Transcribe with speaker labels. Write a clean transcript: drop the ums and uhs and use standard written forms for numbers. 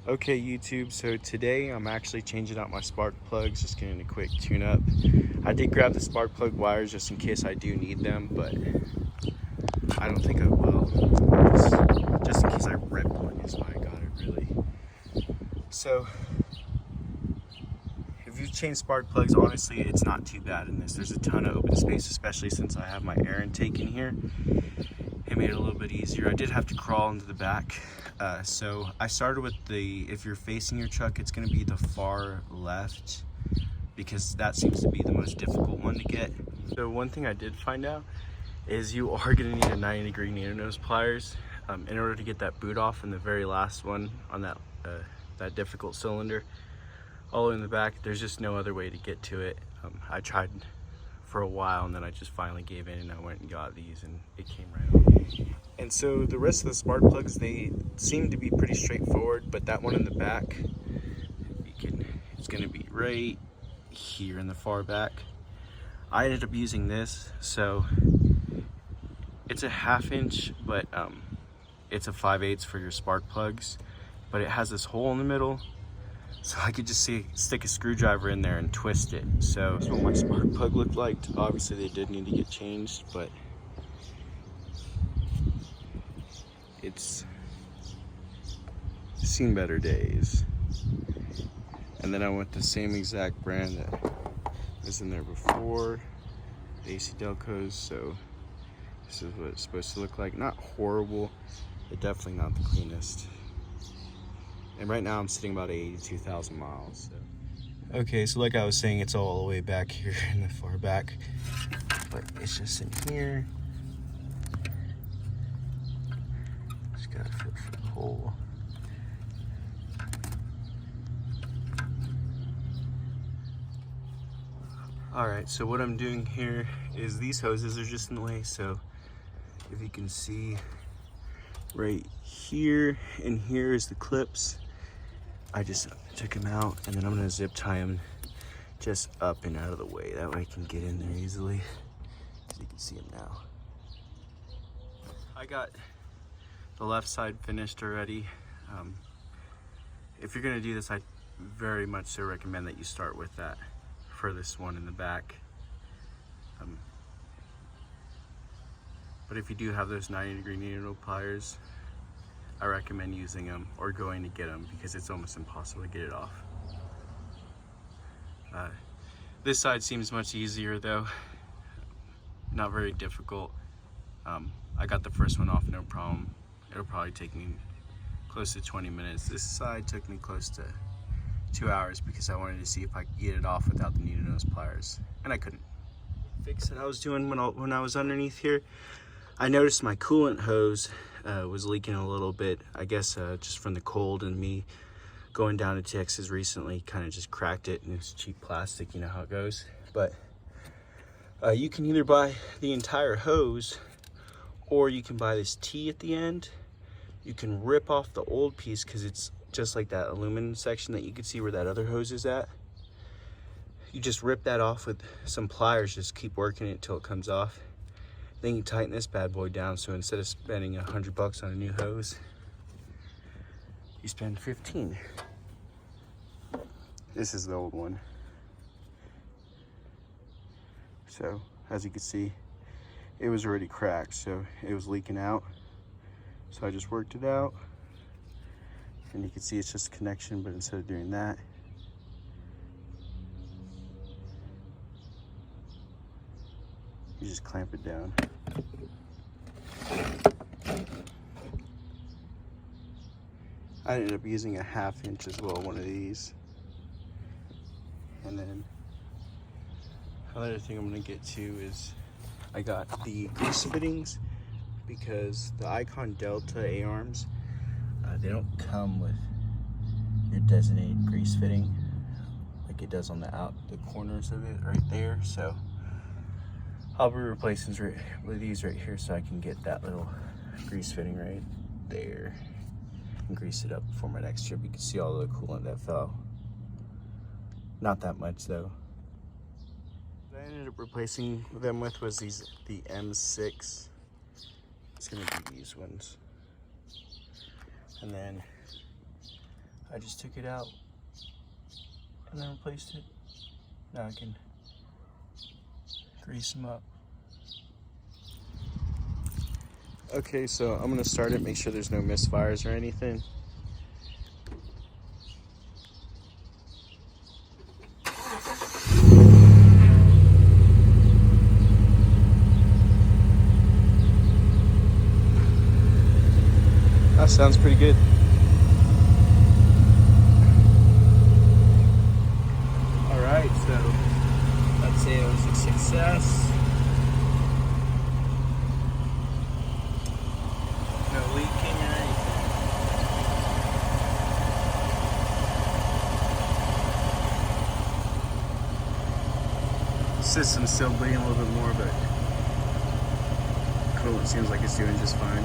Speaker 1: Okay, YouTube, so today I'm actually changing out my spark plugs, just getting a quick tune up. I did grab the spark plug wires just in case I do need them, but I don't think I will. Just in case I rip one is why I got it, really. So, if you change spark plugs, honestly, it's not too bad in this. There's a ton of open space, especially since I have my air intake in here. It made it a little bit easier. I did have to crawl into the back. So I started with if you're facing your truck, it's gonna be the far left because that seems to be the most difficult one to get. So one thing I did find out is you are gonna need a 90-degree needle nose pliers in order to get that boot off in the very last one on that difficult cylinder. All the way in the back, there's just no other way to get to it. I tried for a while and then I just finally gave in and I went and got these and it came right off. And so the rest of the spark plugs, they seem to be pretty straightforward, but that one in the back, it's gonna be right here in the far back. I ended up using this, so it's a 1/2 inch, but it's a 5/8 for your spark plugs, but it has this hole in the middle, so I could just stick a screwdriver in there and twist it. So that's what my spark plug looked like. Obviously they did need to get changed, but it's seen better days. And then I went the same exact brand that was in there before, the AC Delcos. So this is what it's supposed to look like. Not horrible, but definitely not the cleanest. And right now I'm sitting about 82,000 miles. So. Okay, so like I was saying, it's all the way back here in the far back, but it's just in here. Just gotta feel for the hole. All right, so what I'm doing here is these hoses are just in the way. So if you can see right here and here is the clips. I just took them out and then I'm gonna zip tie them just up and out of the way. That way I can get in there easily. So you can see them now. I got the left side finished already. If you're gonna do this, I very much so recommend that you start with that furthest one in the back. But if you do have those 90-degree needle pliers, I recommend using them or going to get them because it's almost impossible to get it off. This side seems much easier though, not very difficult. I got the first one off no problem. It'll probably take me close to 20 minutes. This side took me close to 2 hours because I wanted to see if I could get it off without the needle nose pliers, and I couldn't. Fix that I was doing when I was underneath here, I noticed my coolant hose was leaking a little bit. I guess just from the cold and me going down to Texas recently, kind of just cracked it, and it's cheap plastic, you know how it goes. But you can either buy the entire hose or you can buy this T at the end. You can rip off the old piece because it's just like that aluminum section that you can see where that other hose is at. You just rip that off with some pliers, just keep working it until it comes off. Then you tighten this bad boy down, so instead of spending $100 on a new hose, you spend 15. This is the old one. So, as you can see, it was already cracked, so it was leaking out. So I just worked it out. And you can see it's just a connection, but instead of doing that, you just clamp it down. I ended up using a 1/2 inch as well, one of these. And then another thing I'm gonna get to is I got the grease fittings because the Icon Delta A-arms, they don't come with your designated grease fitting like it does on the corners of it right there. So I'll be replacing with these right here so I can get that little grease fitting right there and grease it up before my next trip. You can see all the coolant that fell. Not that much though. What I ended up replacing them with was the M6. It's gonna be these ones. And then I just took it out and then replaced it. Now I can grease them up. Okay, so I'm gonna start it, make sure there's no misfires or anything. That sounds pretty good. All right, so let's say it was a success. No leaking or anything. System's still bleeding a little bit more, but coolant seems like it's doing just fine.